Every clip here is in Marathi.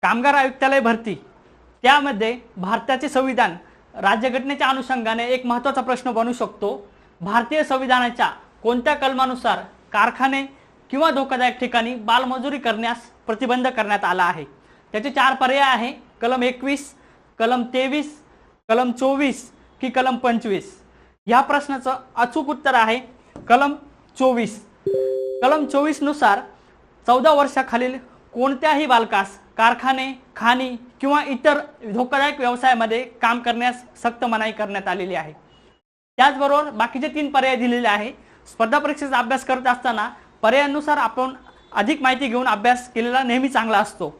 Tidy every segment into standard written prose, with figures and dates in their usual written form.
कामगार आयुक्तालय भरती त्यामध्ये भारताचे संविधान राज्यघटनेच्या अनुषंगाने एक महत्त्वाचा प्रश्न बनू शकतो। भारतीय संविधानाच्या कोणत्या कलमानुसार कारखाने किंवा धोकादायक ठिकाणी बालमजुरी करण्यास प्रतिबंध करण्यात आला आहे। त्याचे 4 पर्याय आहे, कलम 21, कलम 23, कलम 24 की कलम 25। या प्रश्नाचं अचूक उत्तर आहे कलम 24। कलम 24 नुसार 14 वर्षाखालील कोणत्याही बालकास कारखाने, खाणी किंवा इतर धोकादायक व्यवसायामध्ये काम करण्यास सक्त मनाई करण्यात आलेली आहे। त्याचबरोबर बाकीचे 3 पर्याय दिलेले आहे। स्पर्धा परीक्षेचा अभ्यास करत असताना पर्यायानुसार आपण अधिक माहिती घेऊन अभ्यास केलेला नेहमी चांगला असतो।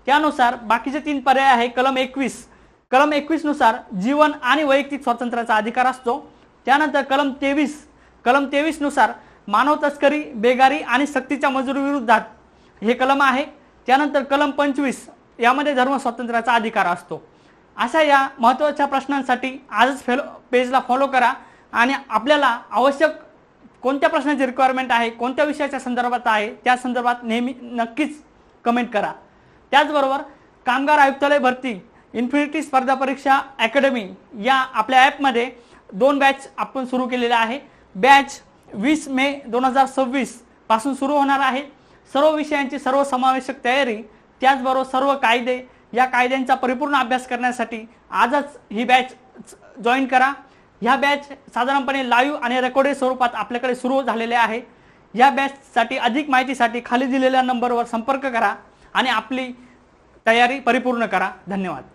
त्यानुसार बाकीचे 3 पर्याय आहे कलम 21। कलम 21 नुसार जीवन आणि वैयक्तिक स्वातंत्र्याचा अधिकार असतो। त्यानंतर कलम 23 नुसार मानव तस्करी, बेगारी आणि सक्तीच्या मजुरी विरोधात हे कलम आहे। त्यानंतर कलम 25 यामध्ये धर्म स्वातंत्र्याचा अधिकार असतो। अशा या महत्त्वाच्या प्रश्नांसाठी आजच पेजला फॉलो करा आणि आपल्याला आवश्यक कोणत्या प्रश्नाची रिक्वायरमेंट आहे, कोणत्या विषयाच्या संदर्भात आहे त्या संदर्भात नेहमी नक्कीच कमेंट करा। त्याचबरोबर कामगार आयुक्तालय भरती इन्फिनिटी स्पर्धा परीक्षा अकॅडमी या आपल्या ॲपमध्ये 2 बॅच आपण सुरू केलेल्या आहे। बॅच 20 मे 2026 पासून सुरू होणार आहे। सर्व विषयांची सर्वसमावेशक तयारी, त्याचबरोबर सर्व कायदे, या कायद्यांचा परिपूर्ण अभ्यास करण्यासाठी आजच ही बॅच जॉईन करा। ह्या बॅच साधारणपणे लाईव्ह आणि रेकॉर्डेड स्वरूपात आपल्याकडे सुरू झालेले आहे। या बॅचसाठी अधिक माहितीसाठी खाली दिलेल्या नंबरवर संपर्क करा आणि आपली तयारी परिपूर्ण करा। धन्यवाद।